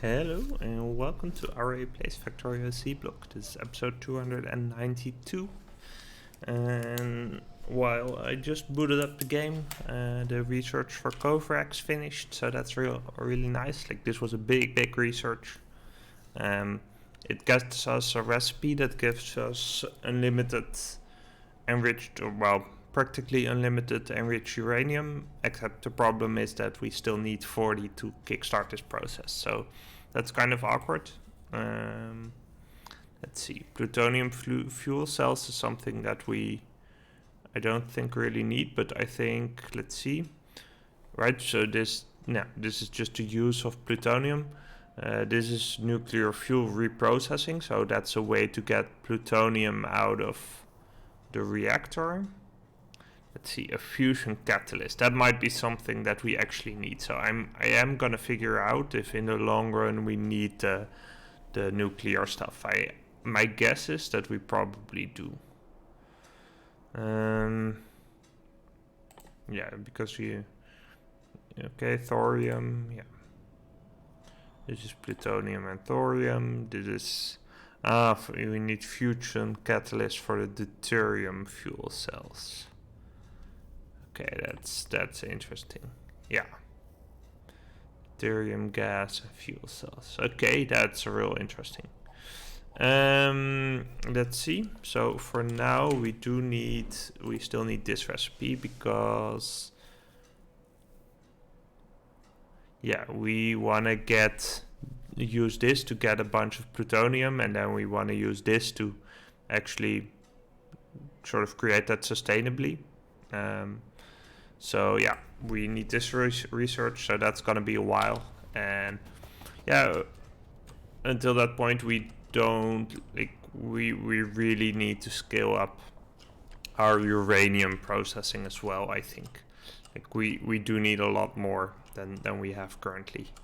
Hello and welcome to Aurei plays Factorio Seablock. This is episode 292. And while I just booted up the game, the research for Coverax finished, so that's really nice. Like, this was a big research. It gets us a recipe that gives us unlimited enriched, or well, practically unlimited enriched uranium, except the problem is that we still need 40 to kickstart this process, so that's kind of awkward. Let's see, plutonium fuel cells is something that I don't think really need, but I think, let's see, right, so this is just the use of plutonium. This is nuclear fuel reprocessing, so that's a way to get plutonium out of the reactor. Let's see, a fusion catalyst. That might be something that we actually need. So I am gonna figure out if in the long run we need the nuclear stuff. My guess is that we probably do. Yeah, because thorium. Yeah, this is plutonium and thorium. This is we need fusion catalyst for the deuterium fuel cells. Okay, that's interesting. Yeah. Deuterium gas and fuel cells. Okay, that's real interesting. Let's see. So for now we still need this recipe because we wanna use this to get a bunch of plutonium, and then we wanna use this to actually sort of create that sustainably. So yeah, we need this research, so that's gonna be a while, and until that point we really need to scale up our uranium processing as well. I think we do need a lot more than we have currently.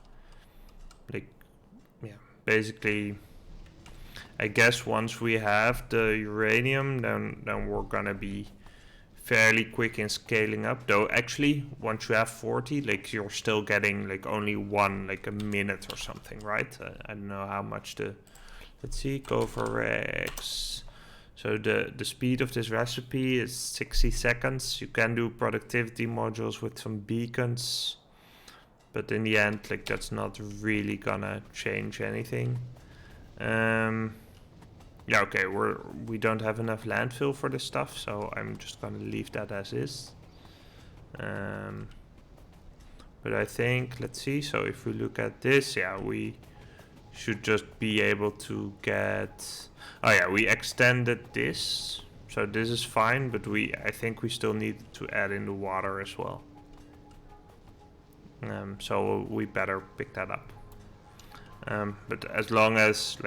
Basically I guess once we have the uranium, then we're gonna be fairly quick in scaling up, though actually once you have 40, you're still getting only one a minute or something, right? I don't know how much let's see, Coverax. So the speed of this recipe is 60 seconds. You can do productivity modules with some beacons, but in the end that's not really gonna change anything. Yeah, okay, we don't have enough landfill for this stuff, so I'm just gonna leave that as is. But I think, let's see, so if we look at this, we should just be able to get... Oh yeah, we extended this, so this is fine, but I think we still need to add in the water as well. So we better pick that up. But as long as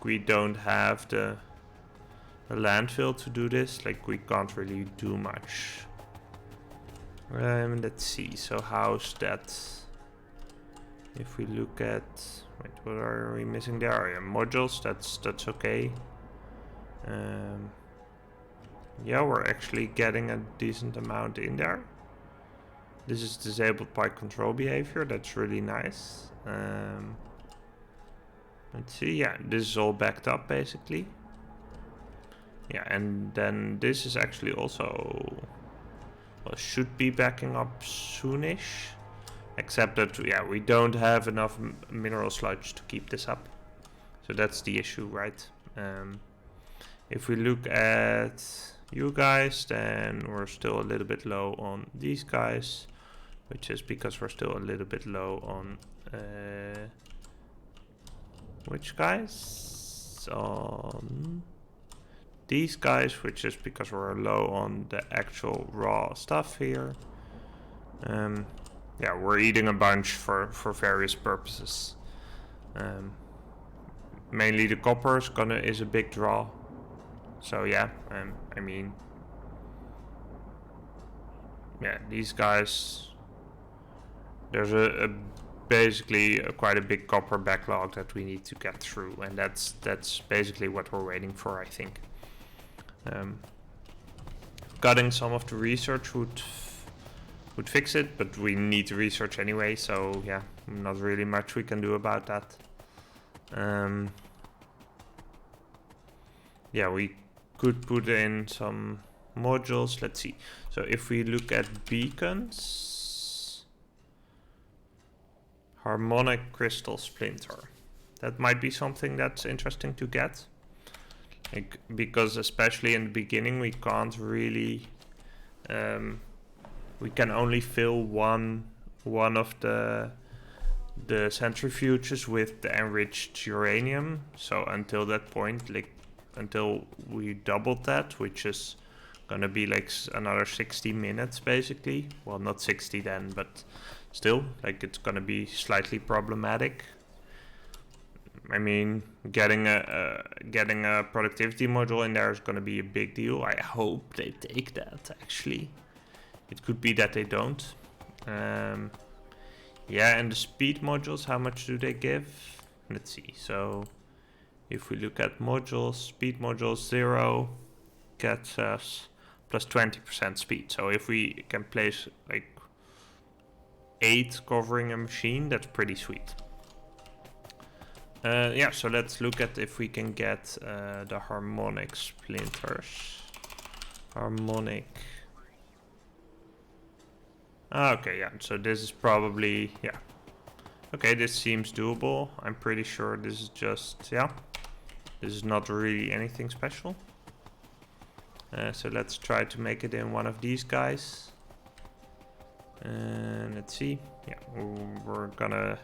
we don't have the landfill to do this, we can't really do much. Let's see, so how's that? If we look at, wait, what are we missing there? Yeah, modules, that's okay. Yeah, we're actually getting a decent amount in there. This is disabled by control behavior, that's really nice. Let's see, yeah, this is all backed up basically. Yeah, and then this is actually also, well, should be backing up soonish. Except that, we don't have enough mineral sludge to keep this up. So that's the issue, right? If we look at you guys, then we're still a little bit low on these guys, which is because we're still a little bit low on... which guys? On these guys, which is because we're low on the actual raw stuff here. Yeah, we're eating a bunch for various purposes. Mainly the copper is a big draw. So yeah, I mean, yeah, these guys, there's basically quite a big copper backlog that we need to get through, and that's basically what we're waiting for, I think. Cutting some of the research would fix it, but we need the research anyway, so yeah, not really much we can do about that. Yeah, we could put in some modules. Let's see. So if we look at beacons, harmonic crystal splinter, that might be something that's interesting to get. Like, because especially in the beginning, we can't really, we can only fill one of the centrifuges with the enriched uranium. So until that point, like until we doubled that, which is gonna be like another 60 minutes basically. Well, not 60 then, but still, like it's gonna be slightly problematic. I mean, getting a productivity module in there is gonna be a big deal. I hope they take that. Actually, it could be that they don't. Yeah, and the speed modules, how much do they give? Let's see. So if we look at modules, speed modules 0 gets us plus 20% speed. So if we can place like 8 covering a machine, that's pretty sweet. Yeah, so let's look at if we can get the harmonic splinters. Harmonic. Okay, yeah, so this is probably, yeah. Okay, this seems doable. I'm pretty sure this is just, yeah. This is not really anything special. So let's try to make it in one of these guys. And let's see. Yeah, we're gonna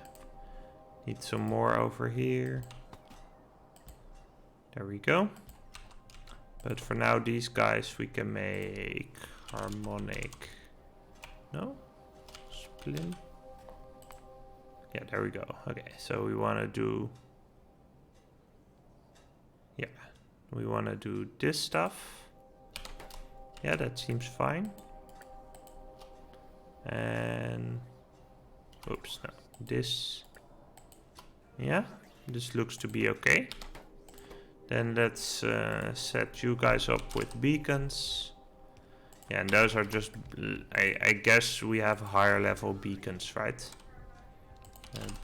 need some more over here. There we go. But for now, these guys we can make harmonic. No? Splint? Yeah, there we go. Okay, so we want to do... Yeah, we want to do this stuff. Yeah, that seems fine. And... Oops, no. This... Yeah, this looks to be okay. Then let's set you guys up with beacons. Yeah, and those are just... I guess we have higher level beacons, right?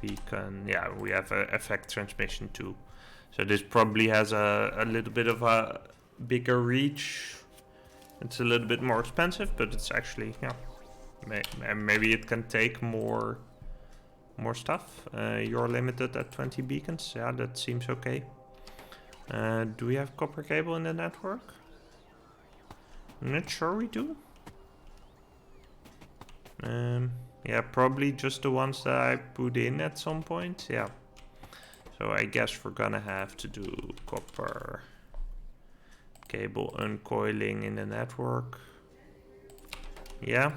Beacon, yeah, we have effect transmission too. So this probably has a little bit of a bigger reach. It's a little bit more expensive, but it's actually, yeah, maybe it can take more stuff. You're limited at 20 beacons. Yeah, that seems okay. Do we have copper cable in the network? I'm not sure we do. Yeah, probably just the ones that I put in at some point. Yeah. So I guess we're gonna have to do copper cable uncoiling in the network. Yeah.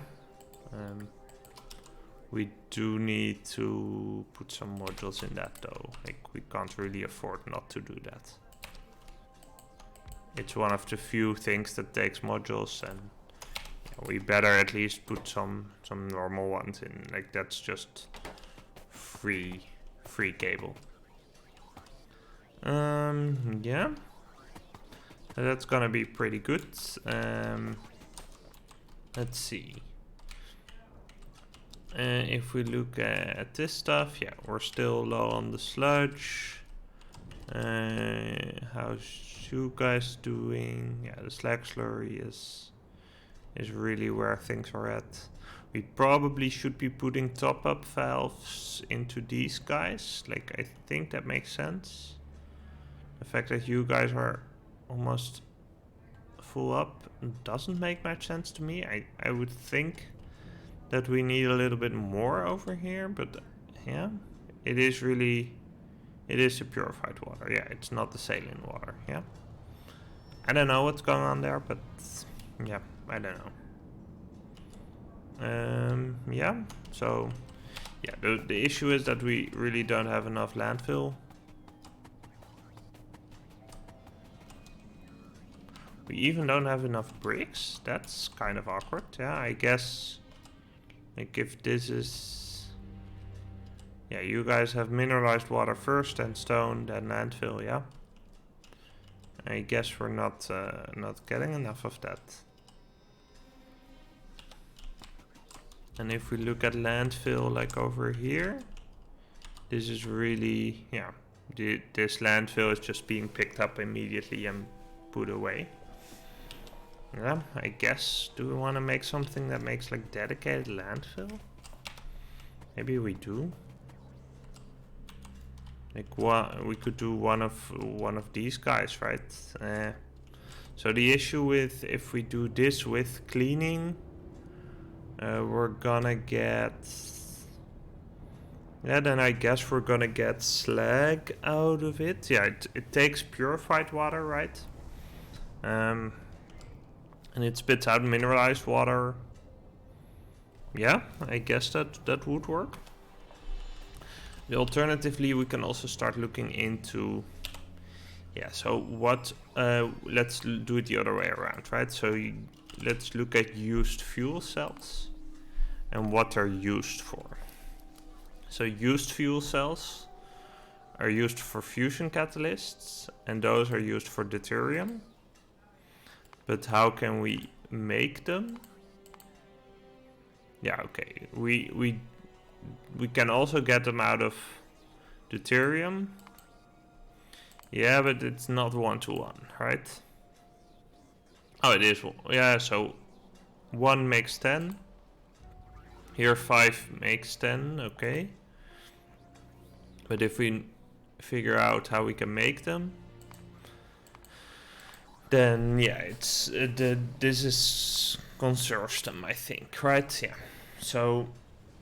We do need to put some modules in that though. Like, we can't really afford not to do that. It's one of the few things that takes modules, and we better at least put some normal ones in. Like, that's just free cable. Yeah, that's gonna be pretty good. Let's see. If we look at this stuff, yeah, we're still low on the sludge. How's you guys doing? Yeah, the slag slurry is really where things are at. We probably should be putting top-up valves into these guys. Like, I think that makes sense. The fact that you guys are almost full up doesn't make much sense to me. I would think that we need a little bit more over here, but yeah, it is the purified water. Yeah, it's not the saline water. Yeah, I don't know what's going on there, but yeah, I don't know. Yeah, so yeah, the issue is that we really don't have enough landfill. We even don't have enough bricks. That's kind of awkward. Yeah, I guess, like, if this is... Yeah, you guys have mineralized water first, then stone, then landfill, yeah? I guess we're not getting enough of that. And if we look at landfill, like over here, this is really, yeah, this landfill is just being picked up immediately and put away. Yeah, I guess. Do we want to make something that makes like dedicated landfill? Maybe we do. Like we could do one of these guys, right? So the issue with if we do this with cleaning, we're gonna get. Yeah, then I guess we're gonna get slag out of it. Yeah, it takes purified water, right? And it spits out mineralized water. Yeah, I guess that would work. Alternatively, we can also start looking into... Yeah, so what... let's do it the other way around, right? So let's look at used fuel cells and what they're used for. So used fuel cells are used for fusion catalysts, and those are used for deuterium. But how can we make them? Yeah, okay. We can also get them out of deuterium. Yeah, but it's not 1-to-1, right? Oh, it is. Yeah, so 1 makes 10. Here 5 makes 10, okay. But if we figure out how we can make them, then yeah, it's this is conserves them, I think, right? Yeah. So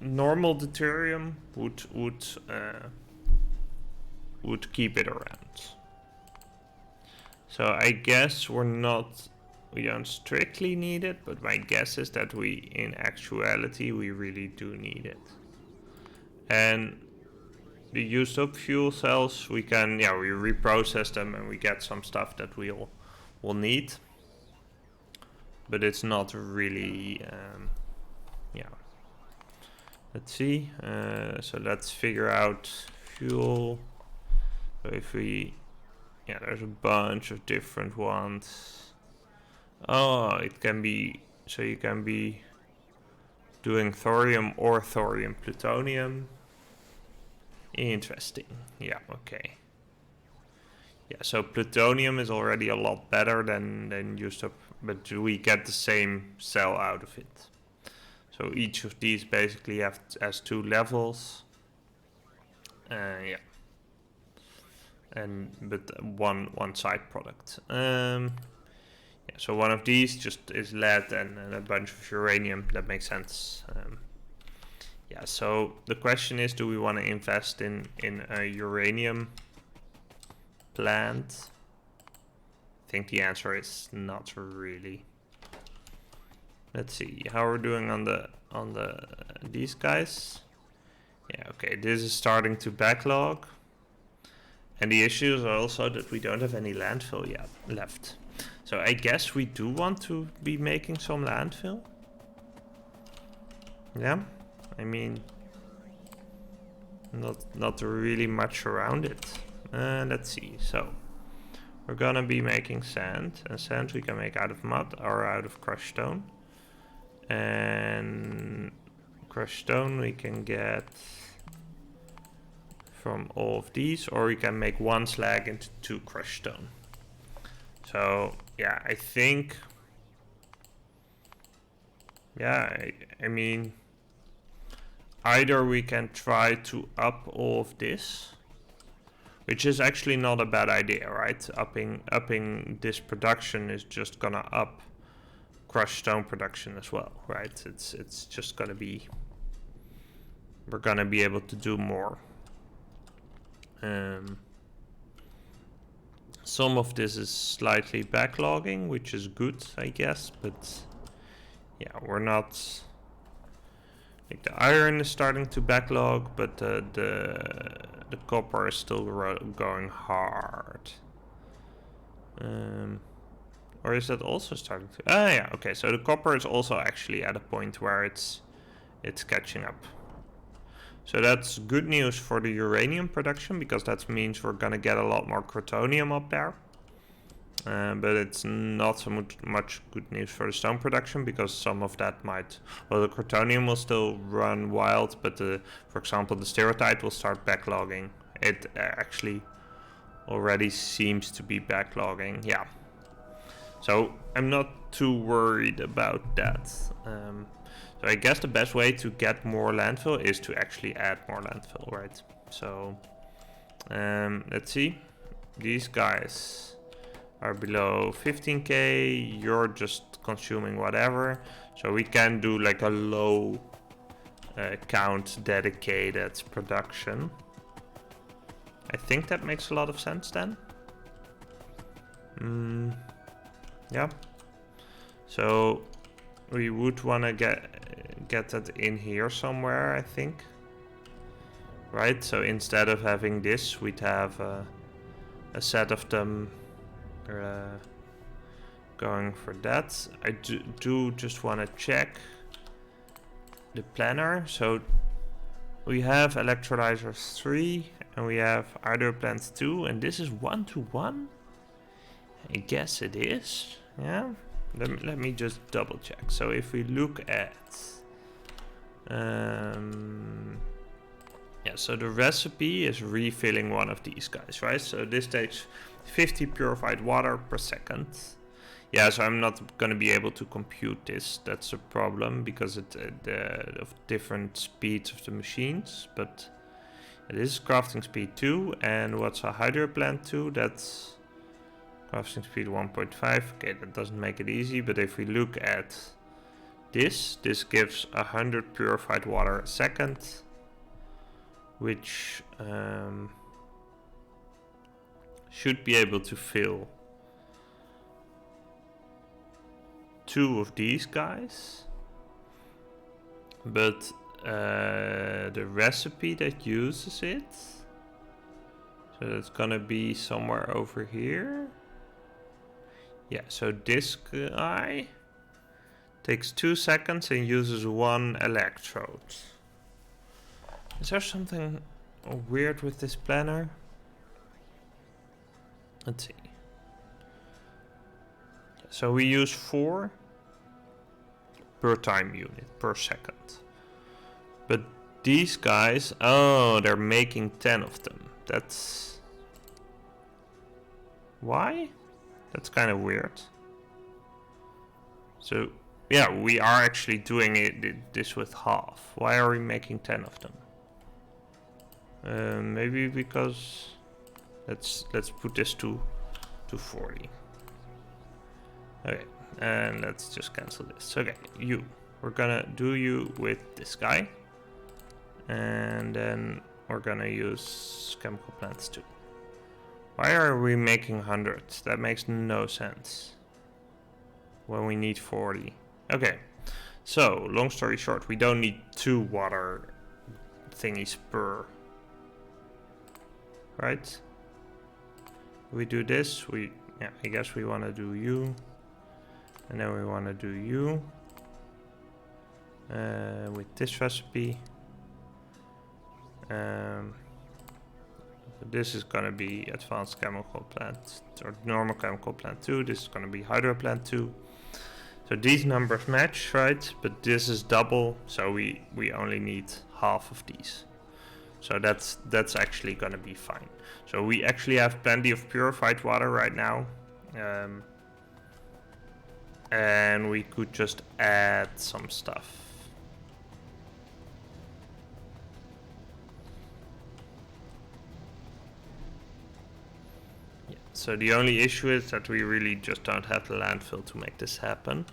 normal deuterium would keep it around. So I guess we don't strictly need it, but my guess is that in actuality, we really do need it. And the used up fuel cells, we reprocess them and we get some stuff that we'll need. But it's not really, yeah. Let's see, so let's figure out fuel. So if we, yeah, there's a bunch of different ones. Oh, it can be, so you can be doing thorium or thorium plutonium. Interesting. Yeah, okay. Yeah, so plutonium is already a lot better than used up, but we get the same cell out of it. So each of these basically has 2 levels. Yeah. But one side product. Yeah, so one of these just is lead and a bunch of uranium. That makes sense. Yeah, so the question is, do we want to invest in a uranium plant? I think the answer is not really. Let's see how we're doing on these guys. Yeah, okay, this is starting to backlog. And the issue is also that we don't have any landfill yet left. So I guess we do want to be making some landfill. Yeah, I mean, not really much around it. Let's see. So we're gonna be making sand, and sand we can make out of mud or out of crushed stone. And crushed stone we can get from all of these, or we can make 1 slag into 2 crushed stone. So yeah, I think, yeah, I mean, either we can try to up all of this, which is actually not a bad idea, right? Upping this production is just gonna up crushed stone production as well, right? It's just gonna be, we're gonna be able to do more. Some of this is slightly backlogging, which is good, I guess, but yeah, we're not, like, the iron is starting to backlog, but the copper is still going hard. Or is that also starting to? Ah, yeah. Okay, so the copper is also actually at a point where it's catching up. So that's good news for the uranium production, because that means we're gonna get a lot more crotonium up there. But it's not so much good news for the stone production, because some of that might... Well, the crotonium will still run wild, but for example, the stereotype will start backlogging it actually already seems to be backlogging. Yeah. So I'm not too worried about that. So I guess the best way to get more landfill is to actually add more landfill, right? So let's see. These guys are below 15k. You're just consuming whatever. So we can do like a low count dedicated production. I think that makes a lot of sense then. Yeah. So we would want to get that in here somewhere, I think. Right, so instead of having this, we'd have a set of them going for that. I do just want to check the planner. So we have electrolyzers 3 and we have hydro plants 2, and this is 1-to-1. I guess it is. Yeah. Let me just double check. So if we look at yeah, so the recipe is refilling one of these guys, right? So this takes 50 purified water per second. Yeah, so I'm not going to be able to compute this. That's a problem because of different speeds of the machines. But this is crafting speed 2. And what's a hydro plant 2? That's crafting speed 1.5. Okay, that doesn't make it easy. But if we look at this gives 100 purified water a second, which should be able to fill 2 of these guys. But the recipe that uses it, so that's gonna be somewhere over here. Yeah, so this guy takes 2 seconds and uses 1 electrode. Is there something weird with this planner? Let's see. So we use 4 per time unit per second. But these guys, oh, they're making 10 of them. That's why? That's kind of weird. So yeah, we are actually doing this with half. Why are we making 10 of them? Maybe because let's put this to 40. Okay, and let's just cancel this. Okay, we're gonna do you with this guy, and then we're gonna use chemical plants too. Why are we making hundreds? That makes no sense when we need 40. Okay, so long story short, we don't need 2 water thingies per. Right? We do this. Yeah, I guess we want to do you, and then we want to do you with this recipe. This is gonna be advanced chemical plant or normal chemical plant 2. This is gonna be hydro plant 2. So these numbers match, right? But this is double, so we only need half of these. So that's actually gonna be fine. So we actually have plenty of purified water right now, and we could just add some stuff. Yeah. So the only issue is that we really just don't have the landfill to make this happen.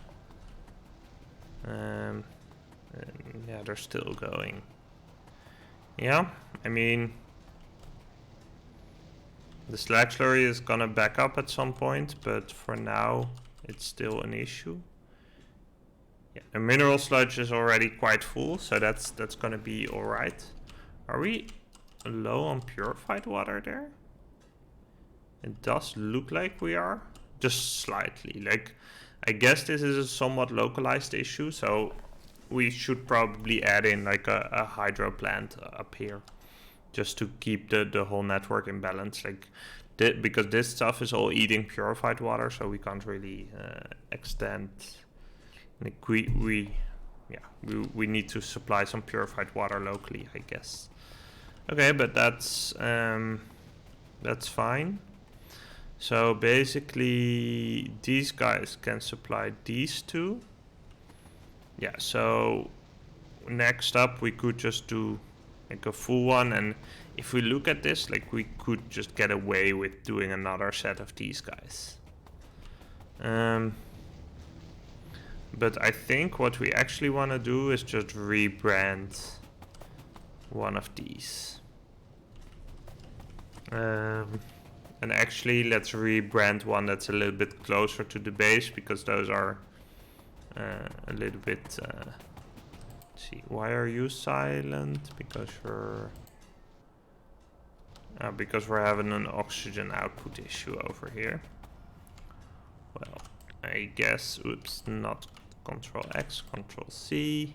And yeah, they're still going. Yeah, I mean, the slag slurry is gonna back up at some point, but for now, it's still an issue. Yeah, the mineral sludge is already quite full, so that's gonna be all right. Are we low on purified water there? It does look like we are, just slightly. Like, I guess this is a somewhat localized issue, so we should probably add in like a hydro plant up here, just to keep the whole network in balance. Like, because this stuff is all eating purified water, so we can't really extend. Like we need to supply some purified water locally, I guess. Okay, but that's fine. So basically these guys can supply these two. Yeah, so next up we could just do like a full one, and if we look at this, like we could just get away with doing another set of these guys. But I think what we actually want to do is just rebrand one of these. And actually let's rebrand one that's a little bit closer to the base, because those are a little bit... let's see, why are you silent? Because you're... because we're having an oxygen output issue over here. Well, I guess, oops, not Control X, Control C.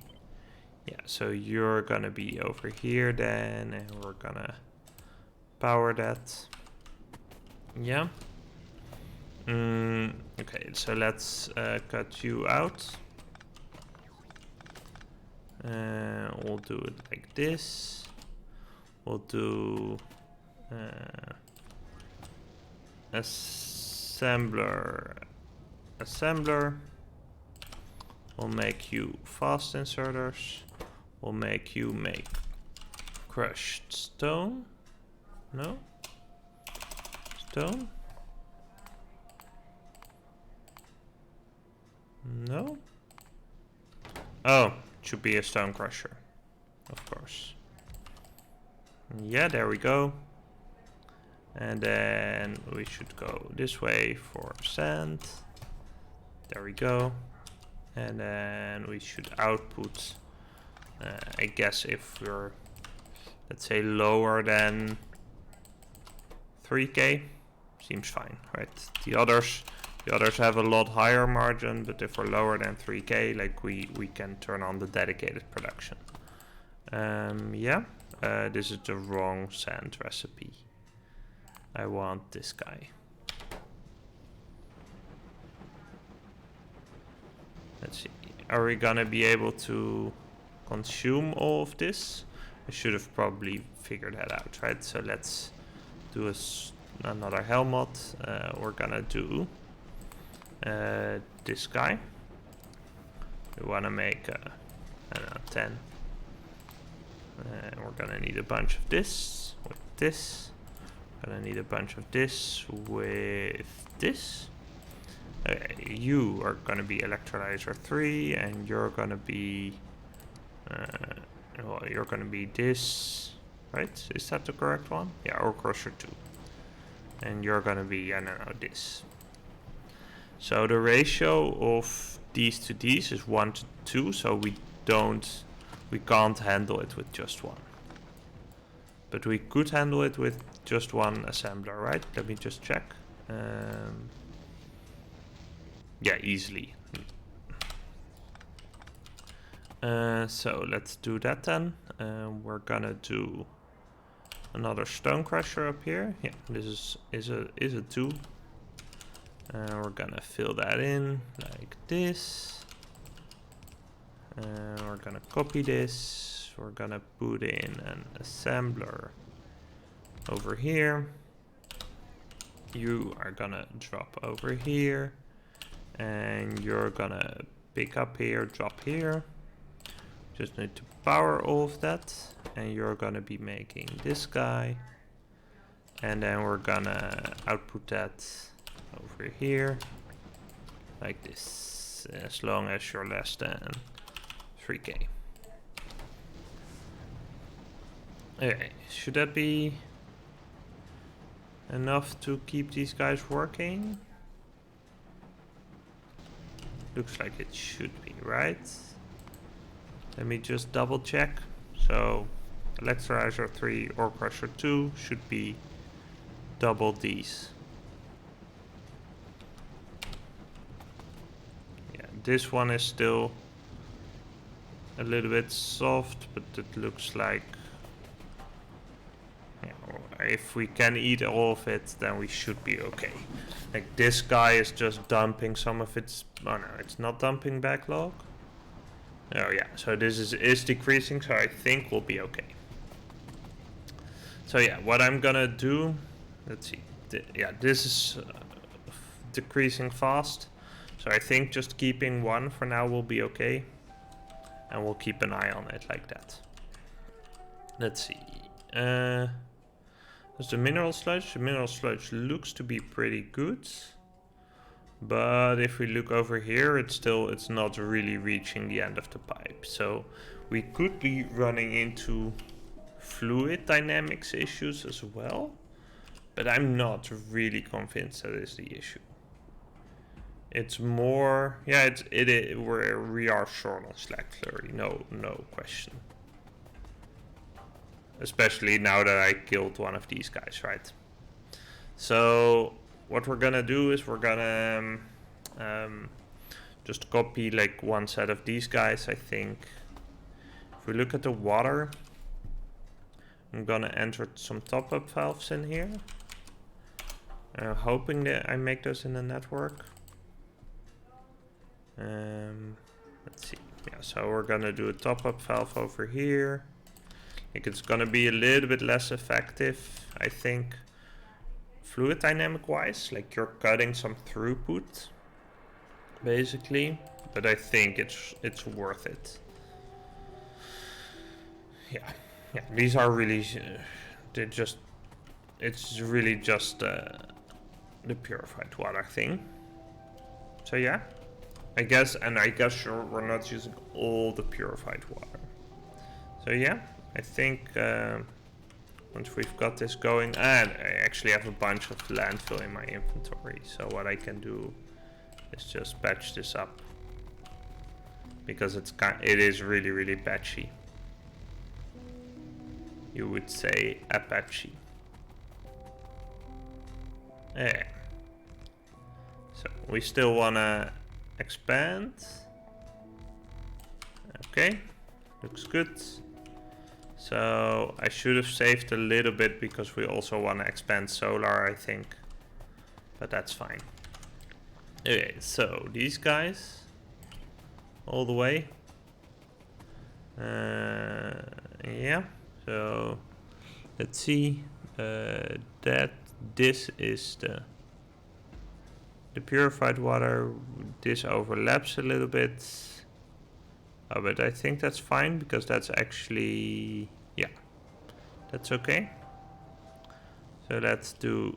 Yeah, so you're gonna be over here then, and we're gonna power that. Yeah. Okay, so let's cut you out. We'll do it like this. We'll do assembler. We'll make you fast inserters. We'll make you make crushed stone. No? Stone? No? Oh, it should be a stone crusher. Of course. Yeah, there we go. And then we should go this way for sand. There we go. And then we should output, I guess if we're, let's say, lower than 3K, seems fine, right? The others have a lot higher margin, but if we're lower than 3K, like we can turn on the dedicated production. Yeah, this is the wrong sand recipe. I want this guy. Let's see, are we gonna be able to consume all of this? I should have probably figured that out, right? So let's do another helmet. We're gonna do this guy. We wanna make, I don't know, 10. We're gonna need a bunch of this with this. Gonna need a bunch of this with this. You are gonna be electrolyzer 3, and you're gonna be well, you're gonna be this, right? Is that the correct one? Yeah, or crusher 2. And you're gonna be, I don't know, this. So the ratio of these to these is 1 to 2, so we can't handle it with just one. But we could handle it with just one assembler, right? Let me just check. Yeah, easily. So let's do that then. We're gonna do another stone crusher up here. Yeah, this is a 2. We're gonna fill that in like this. We're gonna copy this. We're gonna put in an assembler over here. You are gonna drop over here, and you're gonna pick up here, drop here. Just need to power all of that, and you're gonna be making this guy, and then we're gonna output that over here like this, as long as you're less than 3K. Okay, should that be enough to keep these guys working? Looks like it should be, right? Let me just double check. So electrolyzer 3 or crusher 2 should be double these. Yeah, this one is still a little bit soft, but it looks like, yeah, if we can eat all of it, then we should be okay. Like this guy is just dumping some of its, oh no, it's not dumping backlog. Oh yeah, so this is decreasing, so I think we'll be okay. So yeah, what I'm gonna do, let's see, yeah, this is decreasing fast. So I think just keeping 1 for now will be okay. And we'll keep an eye on it like that. Let's see. There's the mineral sludge. The mineral sludge looks to be pretty good. But if we look over here, it's not really reaching the end of the pipe. So we could be running into fluid dynamics issues as well. But I'm not really convinced that is the issue. It's more, yeah, we are short on slack slurry, no question. Especially now that I killed one of these guys, right? So what we're gonna do is we're gonna just copy like one set of these guys, I think. If we look at the water, I'm gonna enter some top-up valves in here. Hoping that I make those in the network. Let's see. Yeah, so we're gonna do a top-up valve over here. I think it's gonna be a little bit less effective, I think, fluid dynamic wise, like you're cutting some throughput basically, but I think it's worth it. Yeah, these are really it's really just the purified water thing. So yeah, I guess sure we're not using all the purified water. So yeah, I think once we've got this going, and I actually have a bunch of landfill in my inventory, so what I can do is just patch this up, because it is really patchy. You would say Apache. Yeah. So we still wanna expand. Okay, looks good. So I should have saved a little bit because we also want to expand solar, I think. But that's fine. Okay, so these guys all the way. Yeah, so let's see. This is the purified water. This overlaps a little bit. Oh, but I think that's fine because that's actually, yeah, that's okay. So let's do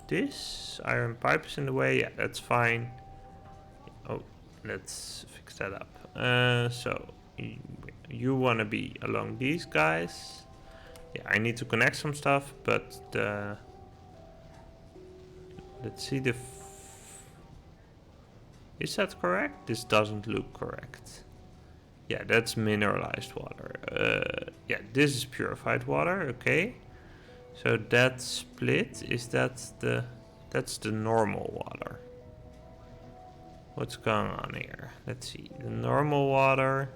this. Iron pipe is in the way. Yeah, that's fine. Oh, let's fix that up. So you want to be along these guys. Yeah, I need to connect some stuff, but let's see is that correct? This doesn't look correct. Yeah, that's mineralized water. Yeah, this is purified water. Okay. So that split, that's the normal water. What's going on here? Let's see. The normal water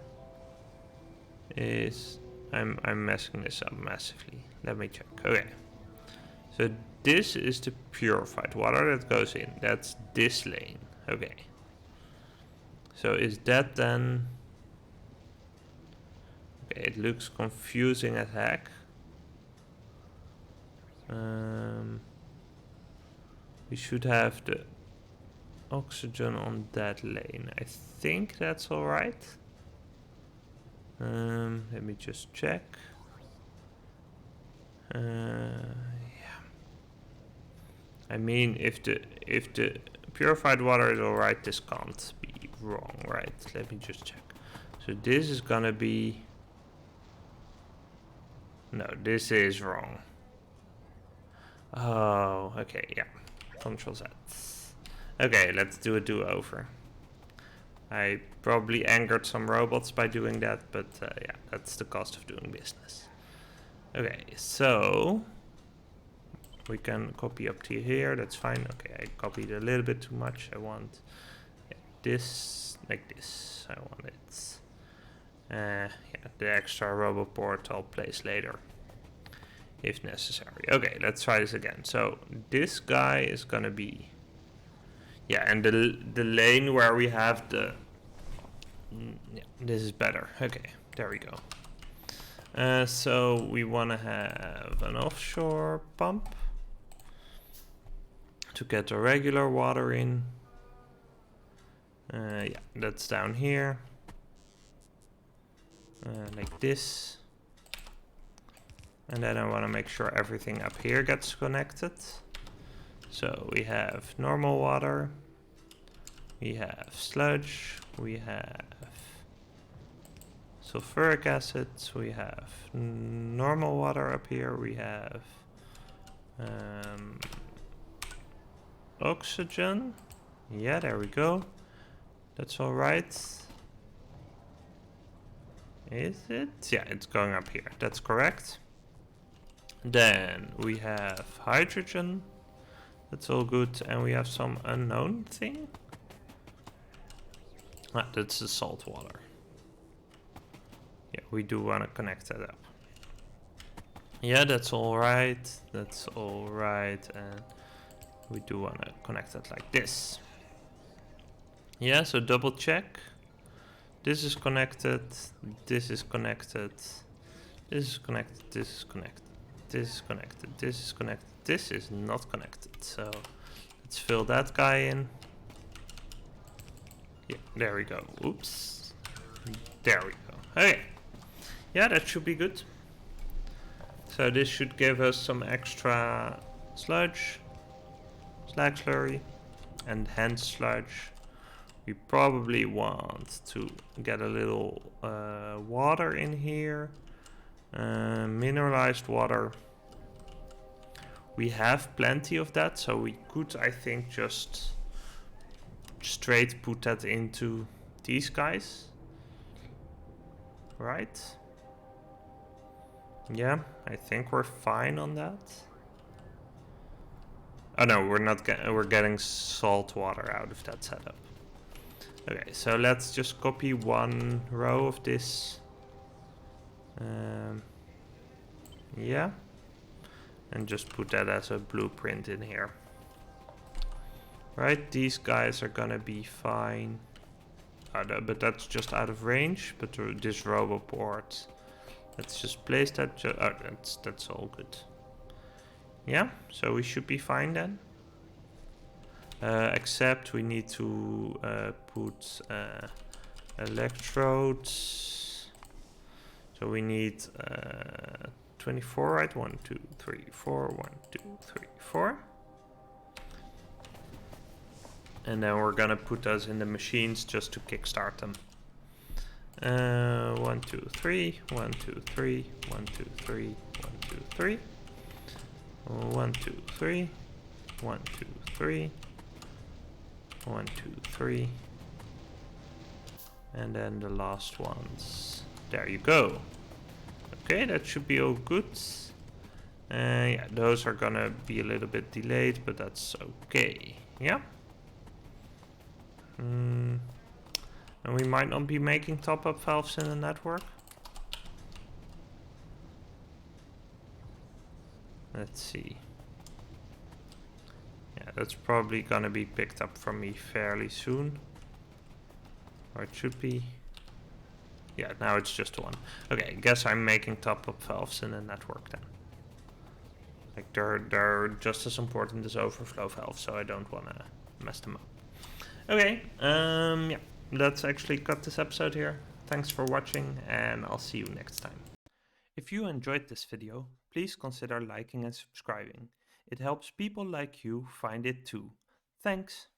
is, I'm messing this up massively. Let me check. Okay. So this is the purified water that goes in. That's this lane. Okay. So is that then? Okay, it looks confusing as heck. We should have the oxygen on that lane. I think that's alright. Let me just check. Yeah. I mean, if the purified water is alright, this can't be wrong, right? Let me just check. So this is gonna be, no, this is wrong. Oh, okay, yeah. Control Z. Okay, let's do a do-over. I probably angered some robots by doing that, but yeah, that's the cost of doing business. Okay, so we can copy up to here, that's fine. Okay, I copied a little bit too much. I want this like this. I want it. Yeah, the extra robot port I'll place later if necessary. Okay, let's try this again. So this guy is gonna be, yeah, and the lane where we have the, yeah, this is better. Okay, there we go. So we want to have an offshore pump to get the regular water in. Yeah, that's down here. Like this. And then I want to make sure everything up here gets connected. So we have normal water. We have sludge. We have sulfuric acid. We have normal water up here. We have oxygen. Yeah, there we go. That's all right. Is it? Yeah, it's going up here. That's correct. Then we have hydrogen. That's all good. And we have some unknown thing. Ah, that's the salt water. Yeah, we do want to connect that up. Yeah, that's all right. That's all right. And we do want to connect it like this. Yeah, so double check. This is connected. This is connected. This is connected. This is connected. This is connected. This is connected. This is not connected. So let's fill that guy in. Yeah, there we go. Oops. There we go. Okay. Yeah, that should be good. So this should give us some extra sludge, slag slurry, and hence sludge. We probably want to get a little water in here, mineralized water. We have plenty of that, so we could, I think, just straight put that into these guys, right? Yeah, I think we're fine on that. Oh no, we're not. We're getting salt water out of that setup. Okay, so let's just copy one row of this. Yeah, and just put that as a blueprint in here. Right, these guys are gonna be fine. But that's just out of range. But this roboport, let's just place that. That's all good. Yeah, so we should be fine then. Except we need to put electrodes. So we need 24, right? 1, 2, 3, 4. 1, 2, 3, 4. And then we're gonna put those in the machines just to kickstart them. 1, 2, 3. 1, 2, 3. 1, 2, 3. 1, 2, 3. 1, 2, 3. 1, 2, 3. 1, 2, 3. And then the last ones. There you go. Okay, that should be all good. Yeah, those are gonna be a little bit delayed, but that's okay. Yeah. And we might not be making top-up valves in the network. Let's see. Yeah, that's probably gonna be picked up from me fairly soon. Or it should be. Yeah, now it's just one. Okay, guess I'm making top-up valves in the network then. Like they're just as important as overflow valves, so I don't wanna mess them up. Okay, yeah, let's actually cut this episode here. Thanks for watching, and I'll see you next time. If you enjoyed this video, please consider liking and subscribing. It helps people like you find it too. Thanks!